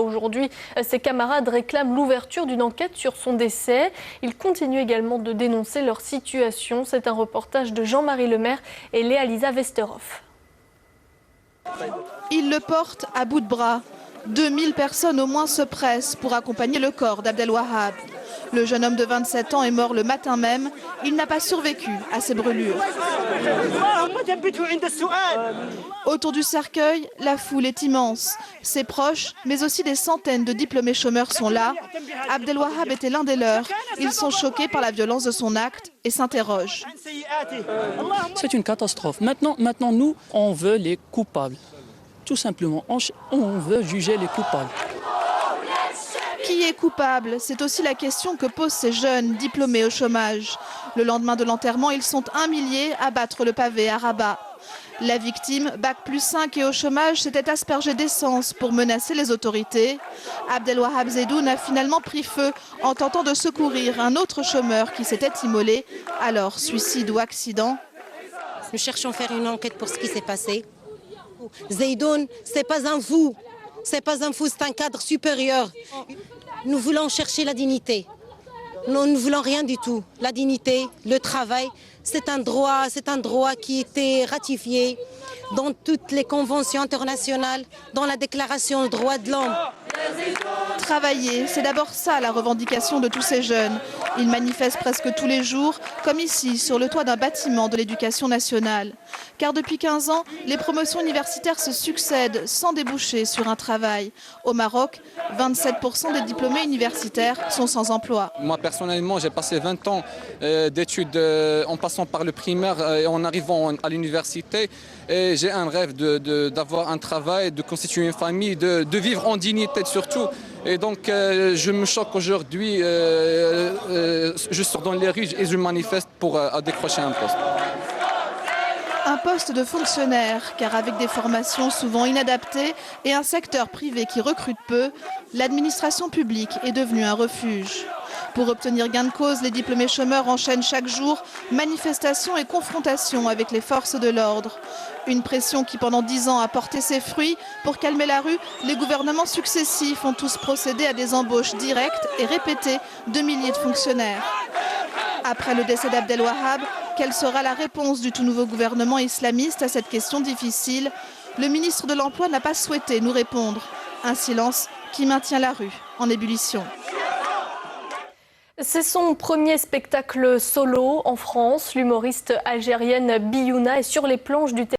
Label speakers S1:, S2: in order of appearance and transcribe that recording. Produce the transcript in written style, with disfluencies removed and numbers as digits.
S1: Aujourd'hui, ses camarades réclament l'ouverture d'une enquête sur son décès. Ils continuent également de dénoncer leur situation. C'est un reportage de Jean-Marie Lemaire et Léa-Lisa Westerhoff.
S2: Ils le portent à bout de bras. 2000 personnes au moins se pressent pour accompagner le corps d'Abdelwahab. Le jeune homme de 27 ans est mort le matin même. Il n'a pas survécu à ces brûlures. Autour du cercueil, la foule est immense. Ses proches, mais aussi des centaines de diplômés chômeurs sont là. Abdelwahab était l'un des leurs. Ils sont choqués par la violence de son acte et s'interrogent.
S3: C'est une catastrophe. Maintenant, nous, on veut les coupables. Tout simplement, on veut juger les coupables.
S2: Qui est coupable? C'est aussi la question que posent ces jeunes diplômés au chômage. Le lendemain de l'enterrement, ils sont 1 millier à battre le pavé à Rabat. La victime, bac+5 et au chômage, s'était aspergée d'essence pour menacer les autorités. Abdelwahab Zedoun a finalement pris feu en tentant de secourir un autre chômeur qui s'était immolé. Alors, suicide ou accident?
S4: Nous cherchons à faire une enquête pour ce qui s'est passé. Zedoun, c'est pas un fou. C'est pas un fou, c'est un cadre supérieur. Nous voulons chercher la dignité. Nous ne voulons rien du tout. La dignité, le travail, c'est un droit qui était ratifié dans toutes les conventions internationales, dans la déclaration des droits de l'homme.
S2: Travailler, c'est d'abord ça la revendication de tous ces jeunes. Ils manifestent presque tous les jours, comme ici, sur le toit d'un bâtiment de l'éducation nationale. Car depuis 15 ans, les promotions universitaires se succèdent sans déboucher sur un travail. Au Maroc, 27% des diplômés universitaires sont sans emploi.
S5: Moi, personnellement, j'ai passé 20 ans d'études en passant par le primaire et en arrivant à l'université. Et j'ai un rêve d'avoir un travail, de constituer une famille, de vivre en dignité surtout. Et donc, je me choque aujourd'hui, je sors dans les rues et je manifeste pour décrocher un poste.
S2: Un poste de fonctionnaire, car avec des formations souvent inadaptées et un secteur privé qui recrute peu, l'administration publique est devenue un refuge. Pour obtenir gain de cause, les diplômés chômeurs enchaînent chaque jour manifestations et confrontations avec les forces de l'ordre. Une pression qui pendant 10 ans a porté ses fruits. Pour calmer la rue, les gouvernements successifs ont tous procédé à des embauches directes et répétées de milliers de fonctionnaires. Après le décès d'Abdelwahab, quelle sera la réponse du tout nouveau gouvernement islamiste à cette question difficile? Le ministre de l'Emploi n'a pas souhaité nous répondre. Un silence qui maintient la rue en ébullition.
S1: C'est son premier spectacle solo en France. L'humoriste algérienne Biouna est sur les planches du théâtre.